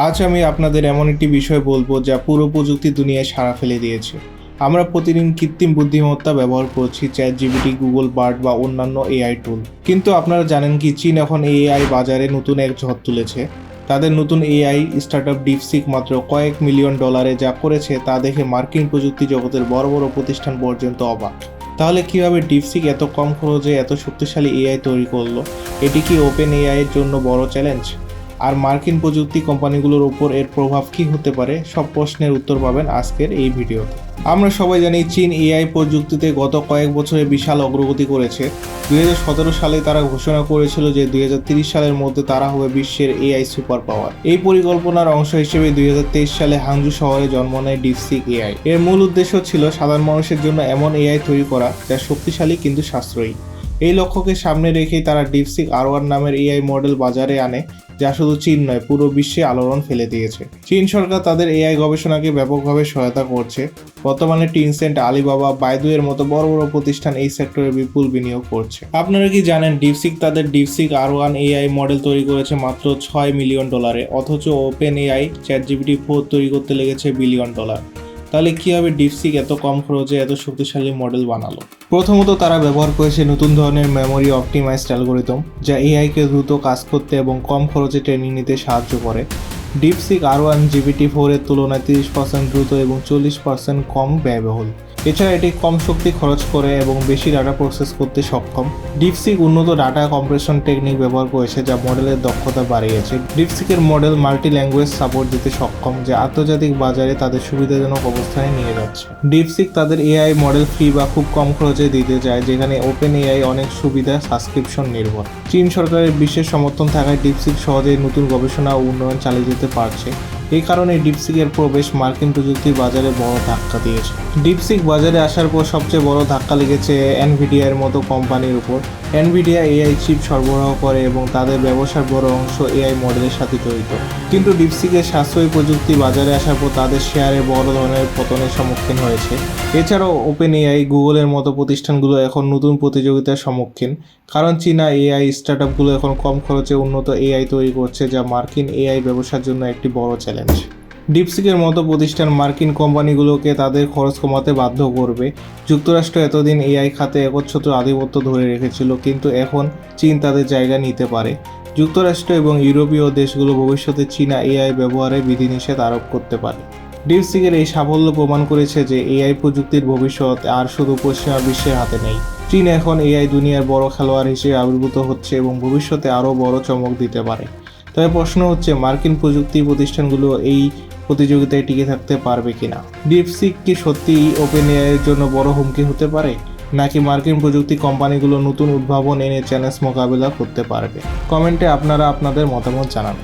আজ আমি আপনাদের এমন একটি বিষয় বলবো যা পুরো প্রযুক্তি দুনিয়ায় সাড়া ফেলে দিয়েছে। আমরা প্রতিদিন কৃত্রিম বুদ্ধিমত্তা ব্যবহার করছি, চ্যাটজিপিটি, গুগল বার্ড বা অন্যান্য এআই টুল। কিন্তু আপনারা জানেন কি, চীন এখন এআই বাজারে নতুন এক ঝড় তুলেছে। তাদের নতুন এআই স্টার্টআপ ডিপসিক মাত্র কয়েক মিলিয়ন ডলারে যা করেছে তা দেখে মার্কিন প্রযুক্তি জগতের বড় বড় প্রতিষ্ঠান পর্যন্ত অবাক। তাহলে কিভাবে ডিপসিক এত কম খরচে এত শক্তিশালী এআই তৈরি করলো? এটি কি ওপেন এআই এর জন্য বড় চ্যালেঞ্জ? আর মার্কিন প্রযুক্তি কোম্পানিগুলোর উপর এর প্রভাব কী হতে পারে, সব প্রশ্নের উত্তর পাবেন আজকের এই ভিডিওতে। আমরা সবাই জানি চীন এআই প্রযুক্তিতে গত কয়েক বছরে বিশাল অগ্রগতি করেছে। 2017 সালে তারা ঘোষণা করেছিল যে 2030 সালের মধ্যে তারা হবে বিশ্বের এআই সুপার পাওয়ার। এই পরিকল্পনার অংশ হিসেবে 2023 সালে হাংজু শহরে জন্ম নেয় ডিপসিক এআই। এর মূল উদ্দেশ্য ছিল সাধারণ মানুষের জন্য এমন এআই তৈরি করা যা শক্তিশালী কিন্তু সাশ্রয়ী। এই লক্ষ্যকে সামনে রেখেই তারা ডিপসিক R1 নামের এআই মডেল বাজারে আনে, যা শুধু চীন নয়, পুরো বিশ্বে আলোড়ন ফেলে দিয়েছে। চীন সরকার তাদের এআই গবেষণাকে ব্যাপকভাবে সহায়তা করছে। বর্তমানে টিনসেন্ট, আলিবাবা, বাইদু এর মতো বড় বড় প্রতিষ্ঠান এই সেক্টরে বিপুল বিনিয়োগ করছে। আপনারা কি জানেন ডিপসিক তাদের ডিপসিক R1 এআই মডেল তৈরি করেছে মাত্র $6 মিলিয়ন, অথচ ওপেন এআই চ্যাটজিপিটি 4 তৈরি করতে লেগেছে $1 বিলিয়ন। তাহলে কীভাবে ডিপসিক এত কম খরচে এত শক্তিশালী মডেল বানালো? প্রথমত তারা ব্যবহার করেছে নতুন ধরনের মেমোরি অপটিমাইজড অ্যালগরিদম, যা এআইকে দ্রুত কাজ করতে এবং কম খরচে ট্রেনিং নিতে সাহায্য করে। ডিপসিক R1 GPT-4 এর তুলনায় 30% দ্রুত এবং 40% কম ব্যয়বহুল। এছাড়া এটি কম শক্তি খরচ করে এবং বেশি ডাটা প্রসেস করতে সক্ষম। ডিপসিক উন্নত ডাটা কম্প্রেশন টেকনিক ব্যবহার করেছে, যা মডেলের দক্ষতা বাড়িয়েছে। ডিপসিকের মডেল মাল্টি ল্যাঙ্গুয়েজ সাপোর্ট দিতে সক্ষম, যা আন্তর্জাতিক বাজারে তাদের সুবিধাজনক অবস্থানে নিয়ে যাচ্ছে। ডিপসিক তাদের এআই মডেল ফ্রি বা খুব কম খরচে দিতে চায়, যেখানে ওপেন এআই অনেক সুবিধা সাবস্ক্রিপশন নির্ভর। চীন সরকারের বিশেষ সমর্থন থাকায় ডিপসিক সহজেই নতুন গবেষণা ও উন্নয়ন চালিয়ে যেতে পারছে। এই কারণে ডিপসিকের প্রবেশ মার্কিন প্রযুক্তির বাজারে বড় ধাক্কা দিয়েছে। ডিপসিক বাজারে আসার পর সবচেয়ে বড় ধাক্কা লেগেছে এনভিডিয়া এর মতো কোম্পানির উপর। এনভিডিয়া এআই চিপ সরবরাহ করে এবং তাদের ব্যবসার বড় অংশ এআই মডেলের সাথে জড়িত। কিন্তু ডিপসিকের সাশ্রয়ী প্রযুক্তি বাজারে আসার পর তাদের শেয়ারে বড় ধরনের পতনের সম্মুখীন হয়েছে। এছাড়াও ওপেন এআই, গুগলের মতো প্রতিষ্ঠানগুলো এখন নতুন প্রতিযোগিতার সম্মুখীন, কারণ চীনা এআই স্টার্টআপগুলো এখন কম খরচে উন্নত এআই তৈরি করছে, যা মার্কিন এআই ব্যবসার জন্য একটি বড় চ্যালেঞ্জ। ডিপসিকের মতো প্রতিষ্ঠান মার্কিন কোম্পানিগুলোকে তাদের খরচ কমাতে বাধ্য করবে। যুক্তরাষ্ট্র এতদিন এআই খাতে একচ্ছত্র আধিপত্য ধরে রেখেছিল, কিন্তু এখন চীন তাদের জায়গা নিতে পারে। যুক্তরাষ্ট্র এবং ইউরোপীয় দেশগুলো ভবিষ্যতে চীনা এআই ব্যবহারে বিধিনিষেধ আরোপ করতে পারে। ডিপসিকের এই সাফল্য প্রমাণ করেছে যে এআই প্রযুক্তির ভবিষ্যৎ আর শুধু পশ্চিমা বিশ্বের হাতে নেই। চীন এখন এআই দুনিয়ার বড় খেলোয়াড় হিসেবে আবির্ভূত হচ্ছে এবং ভবিষ্যতে আরও বড় চমক দিতে পারে। তবে প্রশ্ন হচ্ছে, মার্কিন প্রযুক্তি প্রতিষ্ঠানগুলো এই প্রতিযোগিতায় টিকে থাকতে পারবে কিনা? ডিপসিক কি সত্যিই ওপেন এআইয়ের জন্য বড় হুমকি হতে পারে, নাকি মার্কিন প্রযুক্তি কোম্পানিগুলো নতুন উদ্ভাবন এনে চ্যালেঞ্জ মোকাবিলা করতে পারবে? কমেন্টে আপনারা আপনাদের মতামত জানান।